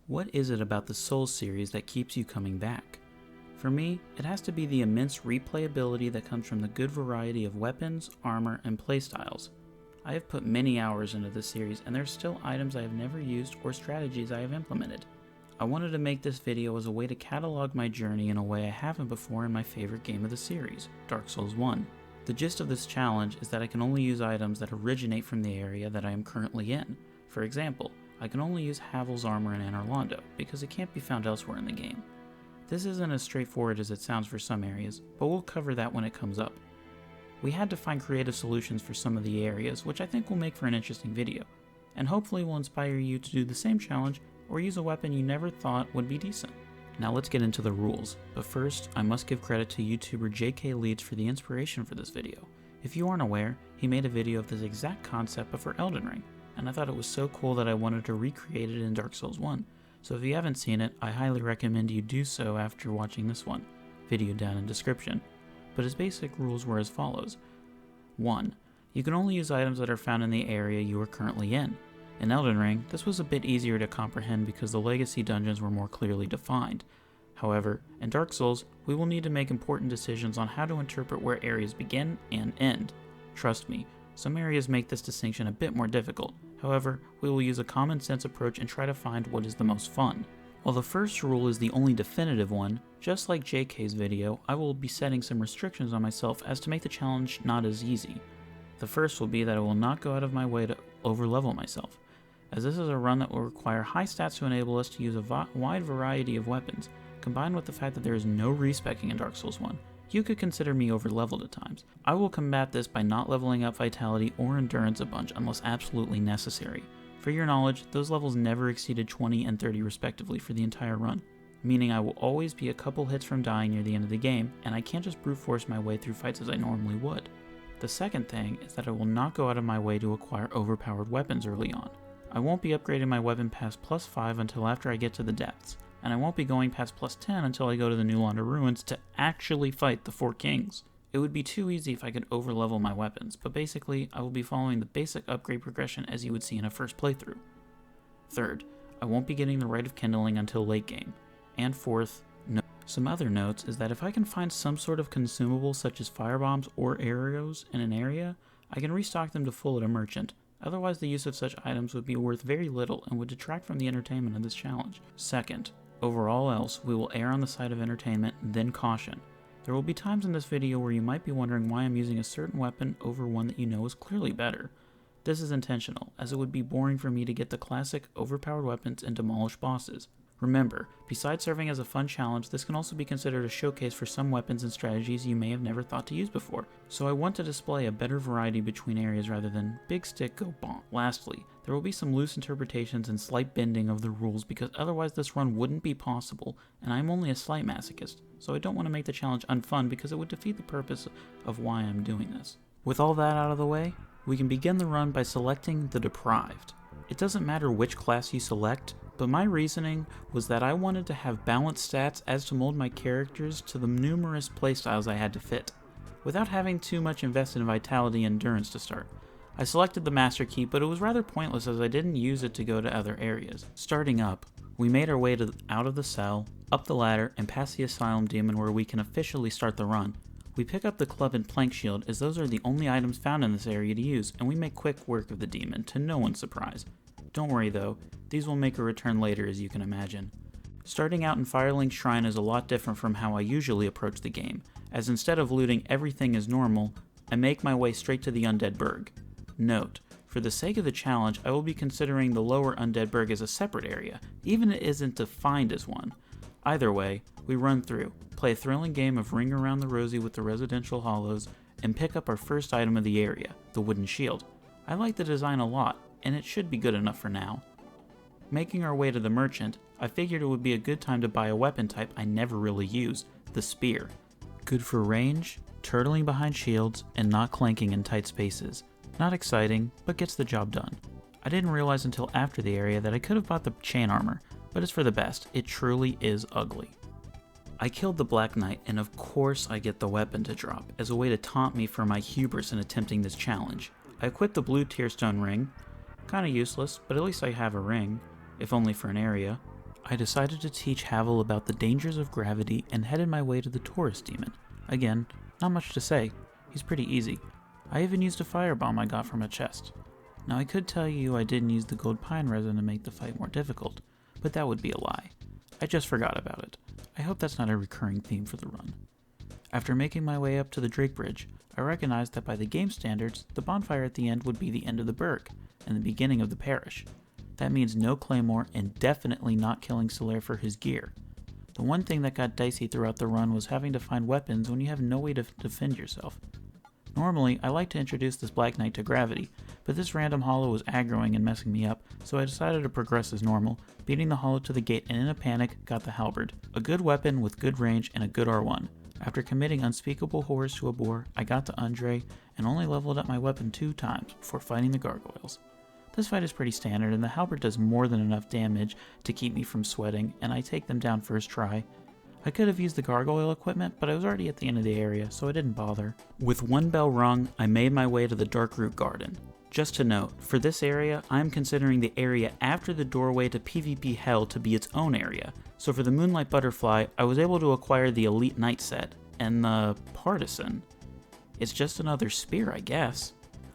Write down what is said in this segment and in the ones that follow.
What is it about the Souls series that keeps you coming back? For me, it has to be the immense replayability that comes from the good variety of weapons, armor, and playstyles. I have put many hours into this series, and there are still items I have never used or strategies I have implemented. I wanted to make this video as a way to catalog my journey in a way I haven't before in my favorite game of the series, Dark Souls 1. The gist of this challenge is that I can only use items that originate from the area that I am currently in. For example, I can only use Havel's armor in Anor Londo, because it can't be found elsewhere in the game. This isn't as straightforward as it sounds for some areas, but we'll cover that when it comes up. We had to find creative solutions for some of the areas, which I think will make for an interesting video, and hopefully will inspire you to do the same challenge or use a weapon you never thought would be decent. Now let's get into the rules, but first I must give credit to YouTuber JK Leeds for the inspiration for this video. If you aren't aware, he made a video of this exact concept but for Elden Ring, and I thought it was so cool that I wanted to recreate it in Dark Souls 1. So if you haven't seen it, I highly recommend you do so after watching this one, video down in description. But his basic rules were as follows. 1. You can only use items that are found in the area you are currently in. In Elden Ring, this was a bit easier to comprehend because the legacy dungeons were more clearly defined. However, in Dark Souls, we will need to make important decisions on how to interpret where areas begin and end. Trust me, some areas make this distinction a bit more difficult. However, we will use a common sense approach and try to find what is the most fun. While the first rule is the only definitive one, just like JK's video, I will be setting some restrictions on myself as to make the challenge not as easy. The first will be that I will not go out of my way to overlevel myself, as this is a run that will require high stats to enable us to use a wide variety of weapons. Combined with the fact that there is no respeccing in Dark Souls 1, you could consider me overleveled at times. I will combat this by not leveling up Vitality or Endurance a bunch unless absolutely necessary. For your knowledge, those levels never exceeded 20 and 30 respectively for the entire run, meaning I will always be a couple hits from dying near the end of the game, and I can't just brute force my way through fights as I normally would. The second thing is that I will not go out of my way to acquire overpowered weapons early on. I won't be upgrading my weapon past +5 until after I get to the depths, and I won't be going past +10 until I go to the New Londo ruins to actually fight the 4 kings. It would be too easy if I could overlevel my weapons, but basically I will be following the basic upgrade progression as you would see in a first playthrough. Third, I won't be getting the Rite of Kindling until late game. And fourth, some other notes is that if I can find some sort of consumable such as firebombs or arrows in an area, I can restock them to full at a merchant. Otherwise the use of such items would be worth very little and would detract from the entertainment of this challenge. Second, over all else, we will err on the side of entertainment, then caution. There will be times in this video where you might be wondering why I'm using a certain weapon over one that you know is clearly better. This is intentional, as it would be boring for me to get the classic overpowered weapons and demolish bosses. Remember, besides serving as a fun challenge, this can also be considered a showcase for some weapons and strategies you may have never thought to use before, so I want to display a better variety between areas rather than big stick go bonk. Lastly, there will be some loose interpretations and slight bending of the rules because otherwise this run wouldn't be possible, and I'm only a slight masochist, so I don't want to make the challenge unfun because it would defeat the purpose of why I'm doing this. With all that out of the way, we can begin the run by selecting the Deprived. It doesn't matter which class you select, but my reasoning was that I wanted to have balanced stats as to mold my characters to the numerous playstyles I had to fit, without having too much invested in Vitality and Endurance to start. I selected the Master Key, but it was rather pointless as I didn't use it to go to other areas. Starting up, we made our way out of the cell, up the ladder, and past the Asylum Demon where we can officially start the run. We pick up the club and plank shield as those are the only items found in this area to use, and we make quick work of the demon, to no one's surprise. Don't worry though, these will make a return later as you can imagine. Starting out in Firelink Shrine is a lot different from how I usually approach the game, as instead of looting everything as normal, I make my way straight to the Undead Burg. Note, for the sake of the challenge, I will be considering the lower Undead Burg as a separate area, even if it isn't defined as one. Either way, we run through, play a thrilling game of Ring Around the Rosie with the residential hollows, and pick up our first item of the area, the wooden shield. I like the design a lot, and it should be good enough for now. Making our way to the merchant, I figured it would be a good time to buy a weapon type I never really used, the spear. Good for range, turtling behind shields, and not clanking in tight spaces. Not exciting, but gets the job done. I didn't realize until after the area that I could have bought the chain armor, but it's for the best, it truly is ugly. I killed the Black Knight, and of course I get the weapon to drop, as a way to taunt me for my hubris in attempting this challenge. I equipped the blue Tearstone ring, kinda useless, but at least I have a ring, if only for an area. I decided to teach Havel about the dangers of gravity and headed my way to the Taurus demon. Again, not much to say. He's pretty easy. I even used a firebomb I got from a chest. Now I could tell you I didn't use the gold pine resin to make the fight more difficult, but that would be a lie. I just forgot about it. I hope that's not a recurring theme for the run. After making my way up to the Drake Bridge, I recognized that by the game standards, the bonfire at the end would be the end of the burg, and the beginning of the parish. That means no claymore and definitely not killing Solaire for his gear. The one thing that got dicey throughout the run was having to find weapons when you have no way to defend yourself. Normally, I like to introduce this Black Knight to gravity, but this random hollow was aggroing and messing me up, so I decided to progress as normal, beating the hollow to the gate and in a panic, got the halberd. A good weapon with good range and a good R1. After committing unspeakable horrors to a boar, I got to Andre and only leveled up my weapon 2 times before fighting the gargoyles. This fight is pretty standard and the halberd does more than enough damage to keep me from sweating, and I take them down first try. I could have used the gargoyle equipment, but I was already at the end of the area, so I didn't bother. With one bell rung, I made my way to the Darkroot Garden. Just to note, for this area, I am considering the area after the doorway to PvP Hell to be its own area. So for the Moonlight Butterfly, I was able to acquire the Elite Knight set, and the Partisan. It's just another spear, I guess.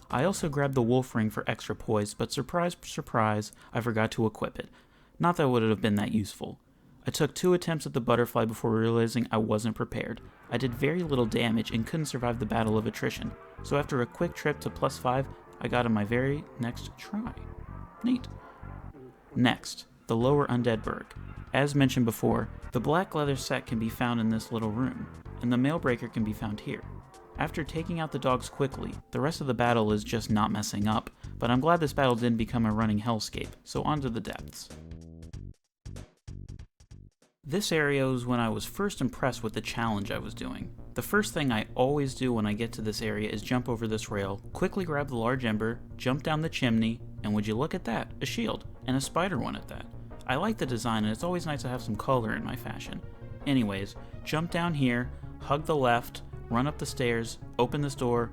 I also grabbed the Wolf Ring for extra poise, but surprise, surprise, I forgot to equip it. Not that it would have been that useful. I took 2 attempts at the butterfly before realizing I wasn't prepared. I did very little damage and couldn't survive the battle of attrition, so after a quick trip to +5, I got on my very next try. Neat. Next, the Lower Undead Burg. As mentioned before, the black leather set can be found in this little room, and the Mailbreaker can be found here. After taking out the dogs quickly, the rest of the battle is just not messing up, but I'm glad this battle didn't become a running hellscape, so on to the depths. This area was when I was first impressed with the challenge I was doing. The first thing I always do when I get to this area is jump over this rail, quickly grab the large ember, jump down the chimney, and would you look at that, a shield, and a spider one at that. I like the design and it's always nice to have some color in my fashion. Anyways, jump down here, hug the left, run up the stairs, open this door,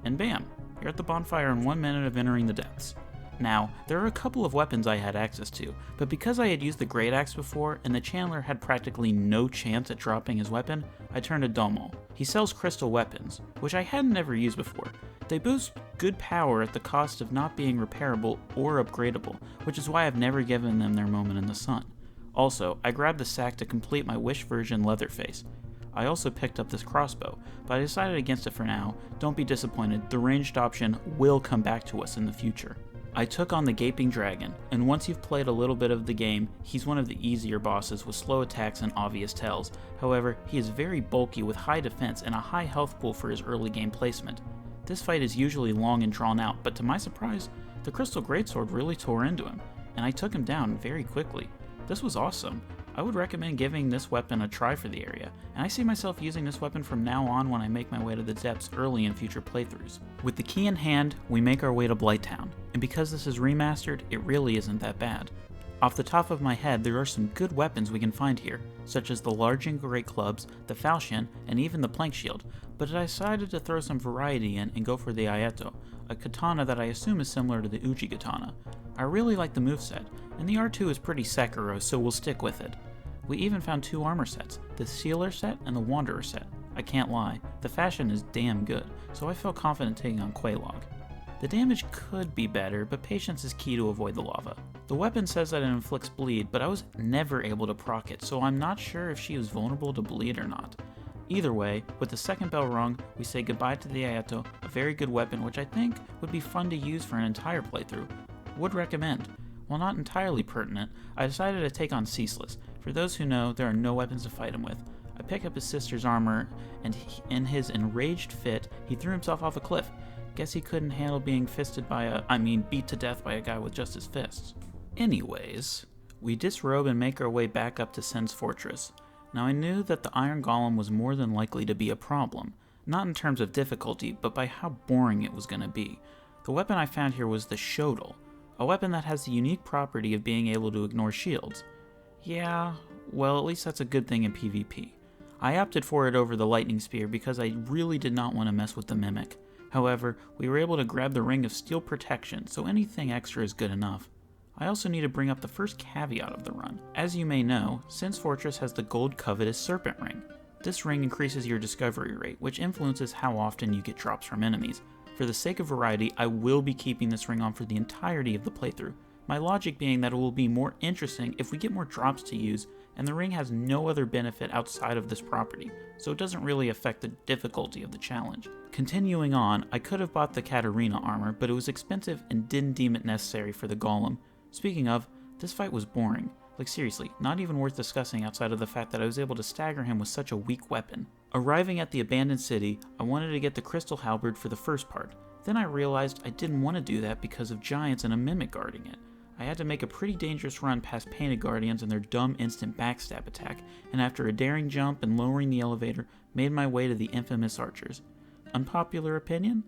and bam, you're at the bonfire in 1 minute of entering the depths. Now, there are a couple of weapons I had access to, but because I had used the Great Axe before and the Chandler had practically no chance at dropping his weapon, I turned to Domo. He sells crystal weapons, which I hadn't ever used before. They boost good power at the cost of not being repairable or upgradable, which is why I've never given them their moment in the sun. Also, I grabbed the sack to complete my Wish version Leatherface. I also picked up this crossbow, but I decided against it for now. Don't be disappointed, the ranged option will come back to us in the future. I took on the Gaping Dragon, and once you've played a little bit of the game, he's one of the easier bosses with slow attacks and obvious tells. However, he is very bulky with high defense and a high health pool for his early game placement. This fight is usually long and drawn out, but to my surprise, the Crystal Greatsword really tore into him, and I took him down very quickly. This was awesome. I would recommend giving this weapon a try for the area, and I see myself using this weapon from now on when I make my way to the depths early in future playthroughs. With the key in hand, we make our way to Blighttown, and because this is remastered, it really isn't that bad. Off the top of my head, there are some good weapons we can find here, such as the large and great clubs, the falchion, and even the plank shield, but I decided to throw some variety in and go for the Ayato, a katana that I assume is similar to the Uji katana. I really like the moveset, and the R2 is pretty Sekiro, so we'll stick with it. We even found 2 armor sets, the Sealer set and the Wanderer set. I can't lie, the fashion is damn good, so I felt confident taking on Quelaag. The damage could be better, but patience is key to avoid the lava. The weapon says that it inflicts bleed, but I was never able to proc it, so I'm not sure if she was vulnerable to bleed or not. Either way, with the second bell rung, we say goodbye to the Ayato, a very good weapon which I think would be fun to use for an entire playthrough. Would recommend. While not entirely pertinent, I decided to take on Ceaseless. For those who know, there are no weapons to fight him with. I pick up his sister's armor, and in his enraged fit, he threw himself off a cliff. Guess he couldn't handle being beat to death by a guy with just his fists. Anyways, we disrobe and make our way back up to Sen's fortress. Now I knew that the Iron Golem was more than likely to be a problem, not in terms of difficulty, but by how boring it was going to be. The weapon I found here was the Shodel, a weapon that has the unique property of being able to ignore shields. Yeah, well, at least that's a good thing in PvP. I opted for it over the Lightning Spear because I really did not want to mess with the Mimic. However, we were able to grab the Ring of Steel Protection, so anything extra is good enough. I also need to bring up the first caveat of the run. As you may know, Sin's Fortress has the gold covetous Serpent Ring. This ring increases your discovery rate, which influences how often you get drops from enemies. For the sake of variety, I will be keeping this ring on for the entirety of the playthrough. My logic being that it will be more interesting if we get more drops to use, and the ring has no other benefit outside of this property, so it doesn't really affect the difficulty of the challenge. Continuing on, I could have bought the Katarina armor, but it was expensive and didn't deem it necessary for the golem. Speaking of, this fight was boring. Like seriously, not even worth discussing outside of the fact that I was able to stagger him with such a weak weapon. Arriving at the abandoned city, I wanted to get the crystal halberd for the first part. Then I realized I didn't want to do that because of giants and a mimic guarding it. I had to make a pretty dangerous run past painted guardians and their dumb instant backstab attack, and after a daring jump and lowering the elevator, made my way to the infamous archers. Unpopular opinion?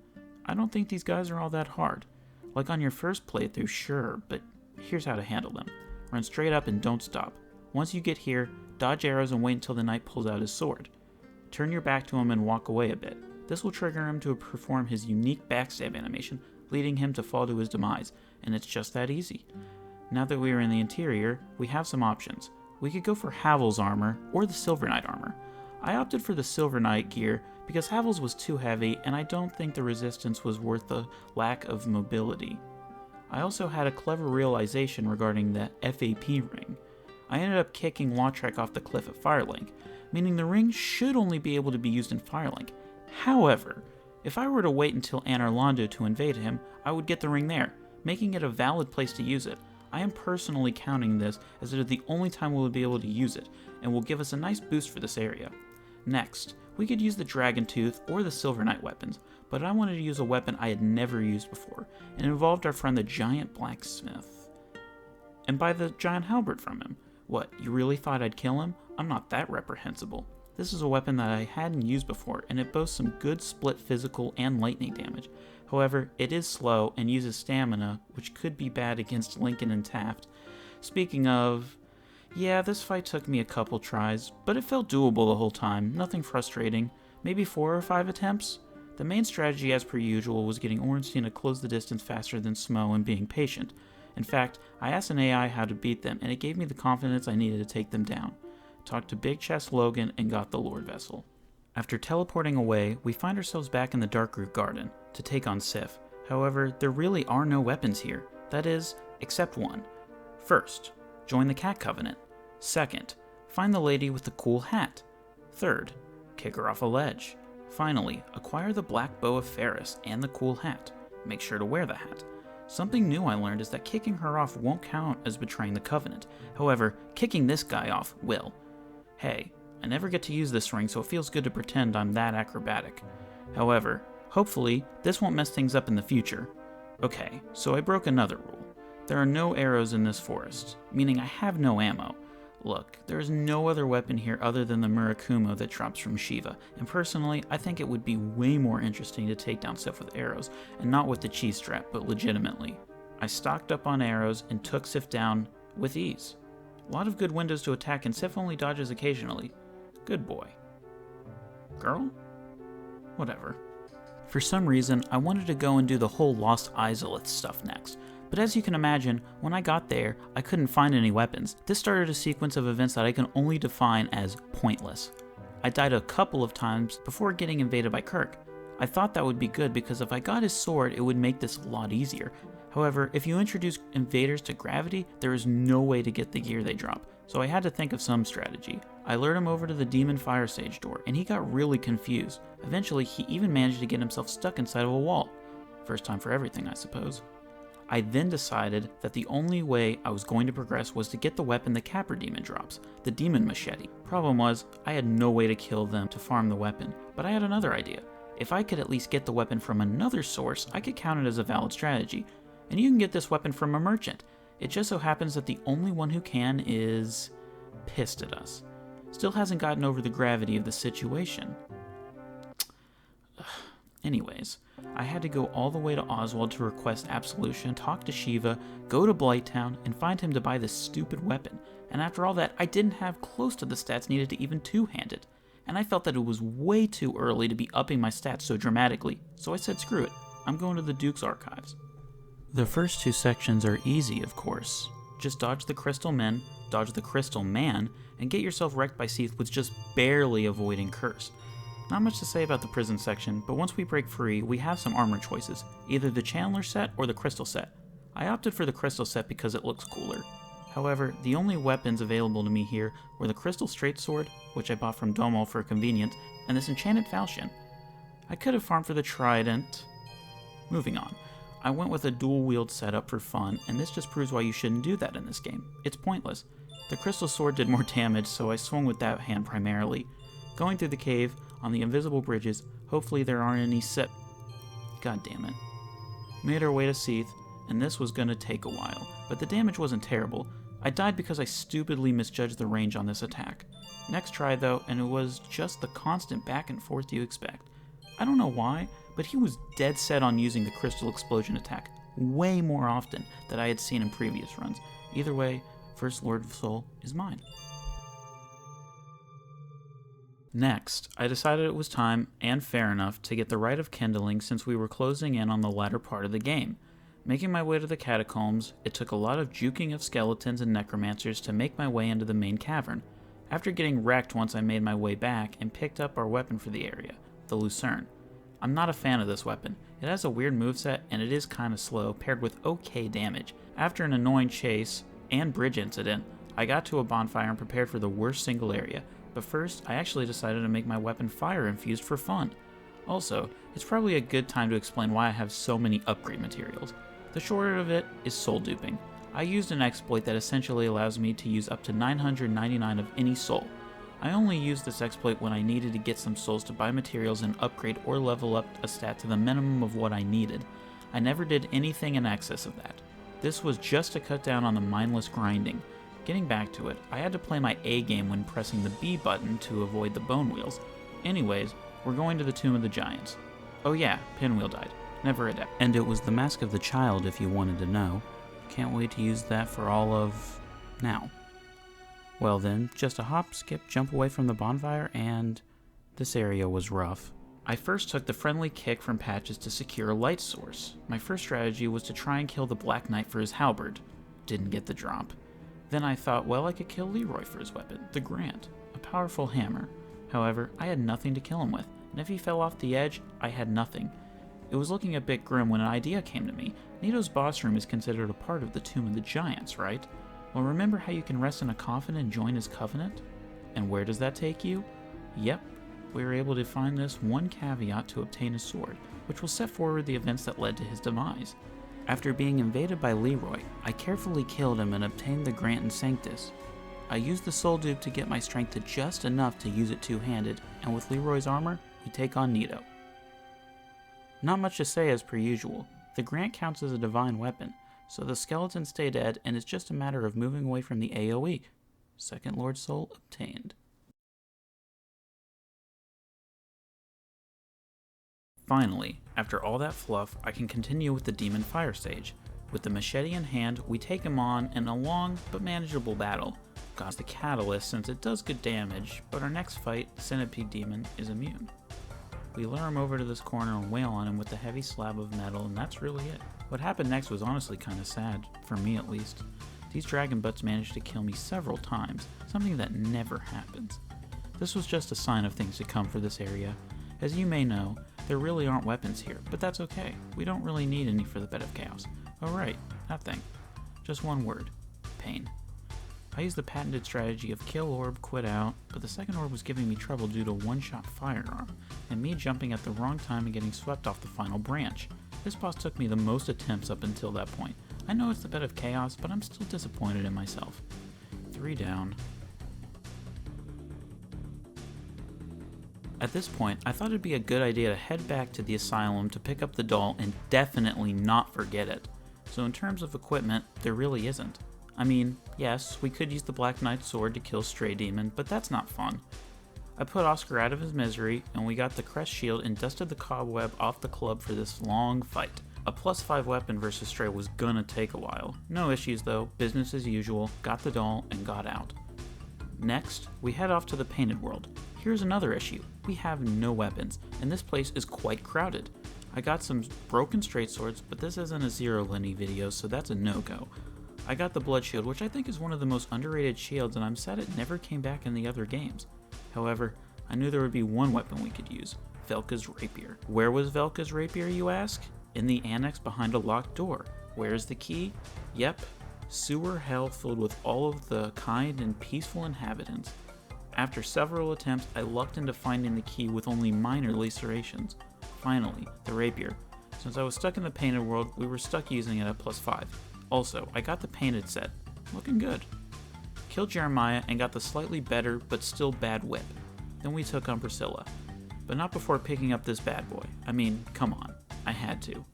I don't think these guys are all that hard. Like on your first playthrough, sure, but here's how to handle them. Run straight up and don't stop. Once you get here, dodge arrows and wait until the knight pulls out his sword. Turn your back to him and walk away a bit. This will trigger him to perform his unique backstab animation, leading him to fall to his demise, and it's just that easy. Now that we are in the interior, we have some options. We could go for Havel's armor or the Silver Knight armor. I opted for the Silver Knight gear because Havel's was too heavy and I don't think the resistance was worth the lack of mobility. I also had a clever realization regarding the FAP ring. I ended up kicking Lautrec off the cliff at Firelink, meaning the ring should only be able to be used in Firelink. However, if I were to wait until Anor Londo to invade him, I would get the ring there, making it a valid place to use it. I am personally counting this as it is the only time we will be able to use it, and will give us a nice boost for this area. Next, we could use the Dragon Tooth or the Silver Knight weapons, but I wanted to use a weapon I had never used before, and it involved our friend the Giant Blacksmith. And buy the Giant Halberd from him. What, you really thought I'd kill him? I'm not that reprehensible. This is a weapon that I hadn't used before, and it boasts some good split physical and lightning damage. However, it is slow and uses stamina, which could be bad against Lincoln and Taft. Speaking of... yeah, this fight took me a couple tries, but it felt doable the whole time, nothing frustrating. Maybe 4 or 5 attempts? The main strategy, as per usual, was getting Ornstein to close the distance faster than Smo and being patient. In fact, I asked an AI how to beat them, and it gave me the confidence I needed to take them down. Talked to Big Chest Logan and got the Lord Vessel. After teleporting away, we find ourselves back in the Darkroot Garden to take on Sif. However, there really are no weapons here. That is, except one. First, join the Cat Covenant. Second, find the lady with the cool hat. Third, kick her off a ledge. Finally, acquire the Black Bow of Ferris and the cool hat. Make sure to wear the hat. Something new I learned is that kicking her off won't count as betraying the Covenant. However, kicking this guy off will. Hey, I never get to use this ring, so it feels good to pretend I'm that acrobatic. However, hopefully, this won't mess things up in the future. Okay, so I broke another rule. There are no arrows in this forest, meaning I have no ammo. Look, there is no other weapon here other than the Murakumo that drops from Shiva, and personally, I think it would be way more interesting to take down Sif with arrows, and not with the cheese strap, but legitimately. I stocked up on arrows and took Sif down with ease. A lot of good windows to attack, and Sif only dodges occasionally. Good boy. Girl? Whatever. For some reason, I wanted to go and do the whole Lost Izalith stuff next. But as you can imagine, when I got there, I couldn't find any weapons. This started a sequence of events that I can only define as pointless. I died a couple of times before getting invaded by Kirk. I thought that would be good because if I got his sword, it would make this a lot easier. However, if you introduce invaders to gravity, there is no way to get the gear they drop, so I had to think of some strategy. I lured him over to the Demon Fire Sage door, and he got really confused. Eventually, he even managed to get himself stuck inside of a wall. First time for everything, I suppose. I then decided that the only way I was going to progress was to get the weapon the Capper Demon drops, the Demon Machete. Problem was, I had no way to kill them to farm the weapon, but I had another idea. If I could at least get the weapon from another source, I could count it as a valid strategy. And you can get this weapon from a merchant. It just so happens that the only one who can is... pissed at us. Still hasn't gotten over the gravity of the situation. Anyways, I had to go all the way to Oswald to request absolution, talk to Shiva, go to Blighttown, and find him to buy this stupid weapon. And after all that, I didn't have close to the stats needed to even two-hand it. And I felt that it was way too early to be upping my stats so dramatically, so I said screw it, I'm going to the Duke's archives. The first two sections are easy, of course. Just dodge the crystal men, dodge the crystal man, and get yourself wrecked by Seath with just barely avoiding Curse. Not much to say about the prison section, but once we break free, we have some armor choices, either the Challenger set or the crystal set. I opted for the crystal set because it looks cooler. However, the only weapons available to me here were the crystal straight sword, which I bought from Domo for convenience, and this enchanted falchion. I could have farmed for the trident. Moving on. I went with a dual wield setup for fun, and this just proves why you shouldn't do that in this game. It's pointless. The crystal sword did more damage, so I swung with that hand primarily. Going through the cave, on the invisible bridges, hopefully there aren't any God damn it. Made our way to Seath, and this was gonna take a while, but the damage wasn't terrible. I died because I stupidly misjudged the range on this attack. Next try though, and it was just the constant back and forth you expect. I don't know why, but he was dead set on using the crystal explosion attack way more often than I had seen in previous runs. Either way, First Lord of Soul is mine. Next, I decided it was time, and fair enough, to get the Rite of Kindling since we were closing in on the latter part of the game. Making my way to the catacombs, it took a lot of juking of skeletons and necromancers to make my way into the main cavern. After getting wrecked once I made my way back and picked up our weapon for the area, the Lucerne. I'm not a fan of this weapon. It has a weird moveset and it is kinda slow, paired with okay damage. After an annoying chase and bridge incident, I got to a bonfire and prepared for the worst single area, but first I actually decided to make my weapon fire infused for fun. Also, it's probably a good time to explain why I have so many upgrade materials. The short of it is soul duping. I used an exploit that essentially allows me to use up to 999 of any soul. I only used this exploit when I needed to get some souls to buy materials and upgrade or level up a stat to the minimum of what I needed. I never did anything in excess of that. This was just to cut down on the mindless grinding. Getting back to it, I had to play my A game when pressing the B button to avoid the bone wheels. Anyways, we're going to the Tomb of the Giants. Oh yeah, Pinwheel died. Never adept. And it was the Mask of the Child if you wanted to know. Can't wait to use that for all of now. Well then, just a hop, skip, jump away from the bonfire, and this area was rough. I first took the friendly kick from Patches to secure a light source. My first strategy was to try and kill the Black Knight for his halberd. Didn't get the drop. Then I thought, well, I could kill Leroy for his weapon, the Grant, a powerful hammer. However, I had nothing to kill him with, and if he fell off the edge, I had nothing. It was looking a bit grim when an idea came to me. Nito's boss room is considered a part of the Tomb of the Giants, right? Well, remember how you can rest in a coffin and join his covenant? And where does that take you? Yep, we were able to find this one caveat to obtain his sword, which will set forward the events that led to his demise. After being invaded by Leroy, I carefully killed him and obtained the Grant and Sanctus. I used the soul dupe to get my strength to just enough to use it two-handed, and with Leroy's armor, we take on Nito. Not much to say as per usual. The Grant counts as a divine weapon, so the skeletons stay dead and it's just a matter of moving away from the AoE. Second Lord Soul obtained. Finally, after all that fluff, I can continue with the Demon Fire stage. With the machete in hand, we take him on in a long but manageable battle. Got the Catalyst since it does good damage, but our next fight, the Centipede Demon, is immune. We lure him over to this corner and wail on him with a heavy slab of metal, and that's really it. What happened next was honestly kinda sad, for me at least. These dragon butts managed to kill me several times, something that never happens. This was just a sign of things to come for this area. As you may know, there really aren't weapons here, but that's okay. We don't really need any for the Bed of Chaos. Oh right, that thing. Just one word. Pain. I used the patented strategy of kill orb, quit out, but the second orb was giving me trouble due to one-shot firearm, and me jumping at the wrong time and getting swept off the final branch. This boss took me the most attempts up until that point. I know it's the Bed of Chaos, but I'm still disappointed in myself. 3 down. At this point, I thought it'd be a good idea to head back to the asylum to pick up the doll and definitely not forget it. So in terms of equipment, there really isn't. I mean, yes, we could use the Black Knight's sword to kill Stray Demon, but that's not fun. I put Oscar out of his misery, and we got the Crest Shield and dusted the cobweb off the club for this long fight. A +5 weapon versus Stray was gonna take a while. No issues though, business as usual, got the doll, and got out. Next, we head off to the Painted World. Here's another issue. We have no weapons, and this place is quite crowded. I got some broken straight swords, but this isn't a Zero Lenny video, so that's a no-go. I got the blood shield, which I think is one of the most underrated shields, and I'm sad it never came back in the other games. However, I knew there would be one weapon we could use, Velka's rapier. Where was Velka's rapier, you ask? In the annex behind a locked door. Where's the key? Yep, sewer hell filled with all of the kind and peaceful inhabitants. After several attempts, I lucked into finding the key with only minor lacerations. Finally, the rapier. Since I was stuck in the painted world, we were stuck using it at +5. Also, I got the painted set. Looking good. Killed Jeremiah and got the slightly better but still bad whip. Then we took on Priscilla. But not before picking up this bad boy. I mean, come on. I had to.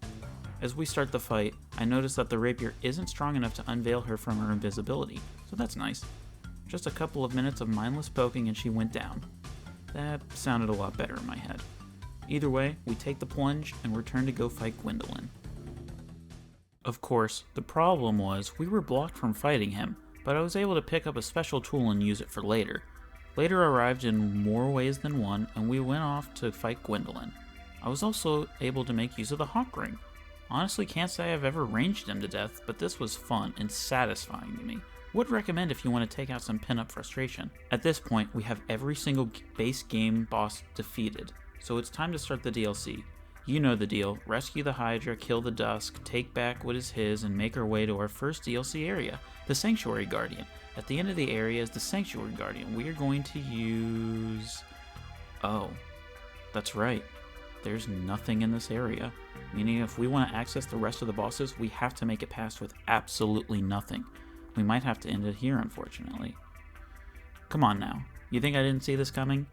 As we start the fight, I notice that the rapier isn't strong enough to unveil her from her invisibility, so that's nice. Just a couple of minutes of mindless poking and she went down. That sounded a lot better in my head. Either way, we take the plunge and return to go fight Gwendolyn. Of course, the problem was we were blocked from fighting him, but I was able to pick up a special tool and use it for later. Later arrived in more ways than one, and we went off to fight Gwendolyn. I was also able to make use of the Hawk Ring. Honestly, can't say I've ever ranged him to death, but this was fun and satisfying to me. Would recommend if you want to take out some pin-up frustration. At this point, we have every single base game boss defeated, so it's time to start the DLC. You know the deal, rescue the Hydra, kill the Dusk, take back what is his, and make our way to our first DLC area, the Sanctuary Guardian. At the end of the area is the Sanctuary Guardian. We are going to use... Oh, that's right. There's nothing in this area, meaning if we want to access the rest of the bosses, we have to make it past with absolutely nothing. We might have to end it here, unfortunately. Come on now, you think I didn't see this coming?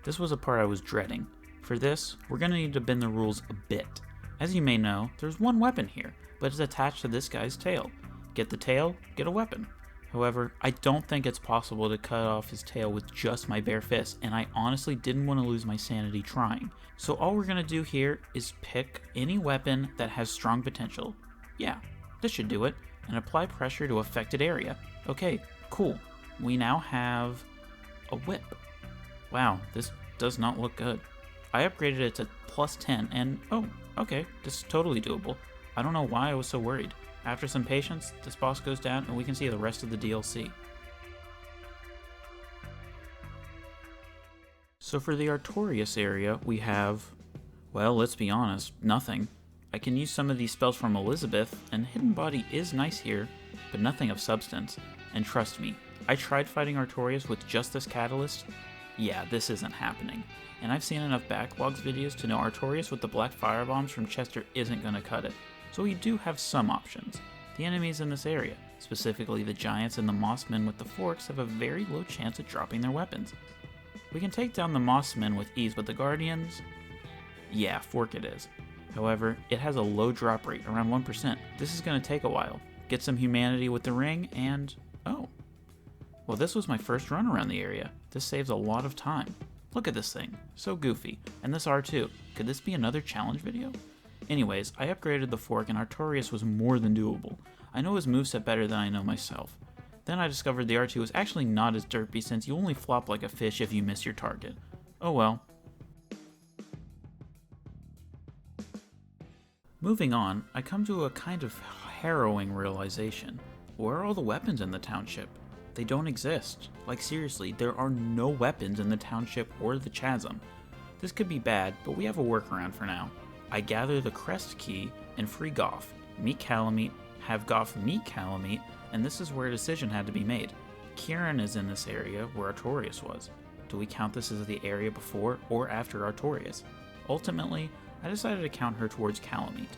This was a part I was dreading. For this, we're going to need to bend the rules a bit. As you may know, there's one weapon here, but it's attached to this guy's tail. Get the tail, get a weapon. However, I don't think it's possible to cut off his tail with just my bare fist, and I honestly didn't want to lose my sanity trying. So all we're going to do here is pick any weapon that has strong potential. Yeah, this should do it, and apply pressure to affected area. Okay, cool. We now have a whip. Wow, this does not look good. I upgraded it to +10, and oh, okay, this is totally doable. I don't know why I was so worried. After some patience, this boss goes down and we can see the rest of the DLC. So for the Artorias area, we have, well, let's be honest, nothing. I can use some of these spells from Elizabeth, and Hidden Body is nice here, but nothing of substance. And trust me, I tried fighting Artorias with just this catalyst. Yeah, this isn't happening. And I've seen enough Backlogs videos to know Artorias with the black firebombs from Chester isn't going to cut it. So we do have some options. The enemies in this area, specifically the giants and the mossmen with the forks, have a very low chance of dropping their weapons. We can take down the mossmen with ease, but the guardians? Yeah, fork it is. However, it has a low drop rate, around 1%. This is going to take a while. Get some humanity with the ring, and oh. Well, this was my first run around the area. This saves a lot of time. Look at this thing, so goofy. And this R2, could this be another challenge video? Anyways, I upgraded the fork and Artorias was more than doable. I know his moveset better than I know myself. Then I discovered the R2 was actually not as derpy since you only flop like a fish if you miss your target. Oh well. Moving on, I come to a kind of harrowing realization. Where are all the weapons in the township? They don't exist. Like seriously, there are no weapons in the township or the chasm. This could be bad, but we have a workaround for now. I gather the crest key and free Goff, meet Calamite, have Goff meet Calamite, and this is where a decision had to be made. Kieran is in this area where Artorias was. Do we count this as the area before or after Artorias? Ultimately, I decided to count her towards Calamite.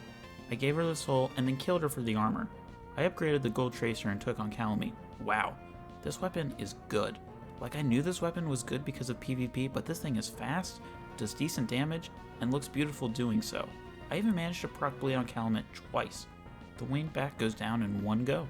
I gave her the soul and then killed her for the armor. I upgraded the gold tracer and took on Calamite. Wow, this weapon is good. Like I knew this weapon was good because of PvP, but this thing is fast, does decent damage, and looks beautiful doing so. I even managed to proc bleed on Calamite twice. The winged back goes down in one go.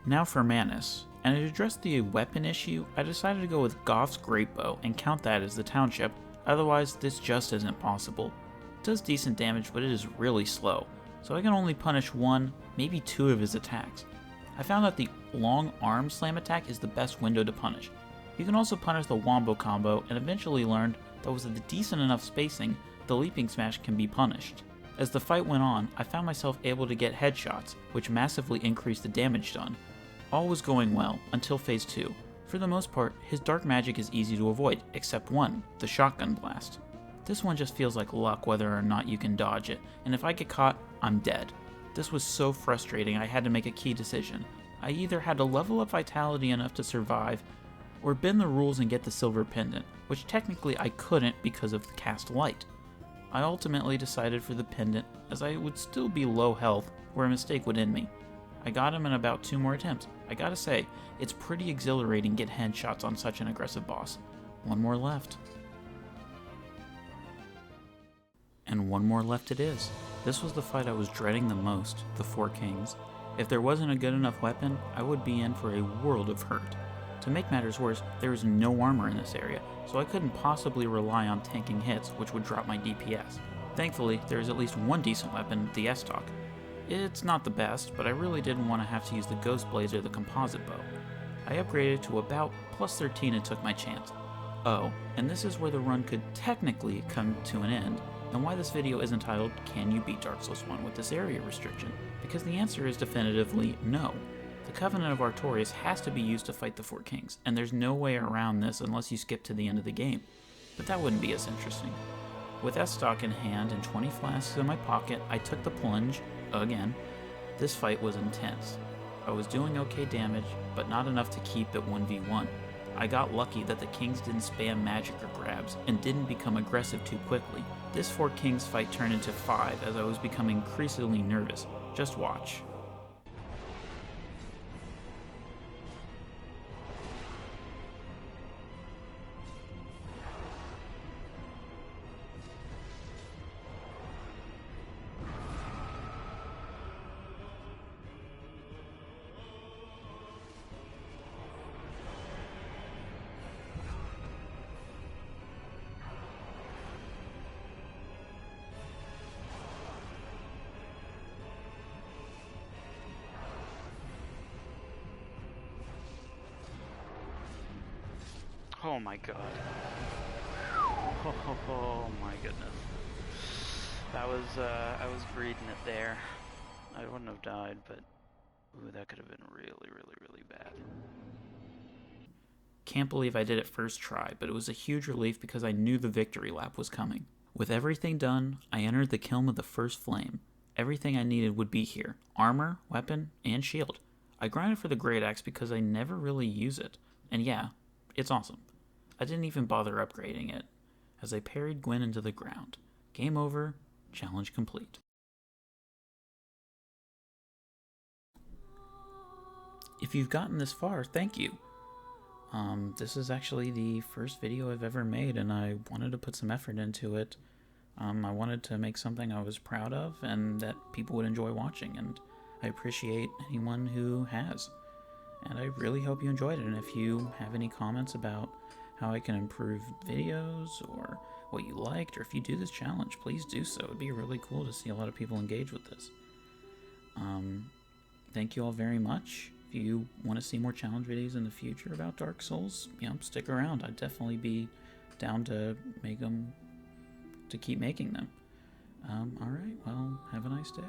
Now for Manus, and to address the weapon issue, I decided to go with Goff's Great Bow and count that as the township, otherwise this just isn't possible. It does decent damage, but it is really slow, so I can only punish one, maybe two of his attacks. I found that the long arm slam attack is the best window to punish. You can also punish the Wombo combo, and eventually learned that with a decent enough spacing, the leaping smash can be punished. As the fight went on, I found myself able to get headshots, which massively increased the damage done. All was going well, until phase 2. For the most part, his dark magic is easy to avoid, except one, the shotgun blast. This one just feels like luck whether or not you can dodge it, and if I get caught, I'm dead. This was so frustrating I had to make a key decision. I either had to level up vitality enough to survive, or bend the rules and get the silver pendant, which technically I couldn't because of the cast light. I ultimately decided for the pendant, as I would still be low health, where a mistake would end me. I got him in about 2 more attempts. I gotta say, it's pretty exhilarating to get headshots on such an aggressive boss. 1 more left. And 1 more left it is. This was the fight I was dreading the most, the 4 Kings. If there wasn't a good enough weapon, I would be in for a world of hurt. To make matters worse, there is no armor in this area, so I couldn't possibly rely on tanking hits, which would drop my DPS. Thankfully, there is at least one decent weapon, the S-Talk. It's not the best, but I really didn't want to have to use the Ghost Blades or the Composite Bow. I upgraded to about plus 13 and took my chance. Oh, and this is where the run could technically come to an end, and why this video is entitled, Can You Beat Dark Souls 1 with this area restriction? Because the answer is definitively no. The Covenant of Artorias has to be used to fight the 4 Kings, and there's no way around this unless you skip to the end of the game. But that wouldn't be as interesting. With S-Stock in hand and 20 flasks in my pocket, I took the plunge, again. This fight was intense. I was doing okay damage, but not enough to keep it 1v1. I got lucky that the Kings didn't spam magic or grabs, and didn't become aggressive too quickly. This 4 Kings fight turned into 5 as I was becoming increasingly nervous. Just watch. Oh my god. Oh my goodness. That was, I was breeding it there. I wouldn't have died, but ooh, that could have been really, really, really bad. Can't believe I did it first try, but it was a huge relief because I knew the victory lap was coming. With everything done, I entered the kiln of the first flame. Everything I needed would be here. Armor, weapon, and shield. I grinded for the Great Axe because I never really use it. And yeah, it's awesome. I didn't even bother upgrading it, as I parried Gwen into the ground. Game over, challenge complete. If you've gotten this far, thank you. This is actually the first video I've ever made, and I wanted to put some effort into it. I wanted to make something I was proud of and that people would enjoy watching, and I appreciate anyone who has. And I really hope you enjoyed it, and if you have any comments about how I can improve videos, or what you liked, or if you do this challenge, please do so. It'd be really cool to see a lot of people engage with this. Thank you all very much. If you want to see more challenge videos in the future about Dark Souls, stick around. I'd definitely be down to make them, to keep making them. Alright, well, have a nice day.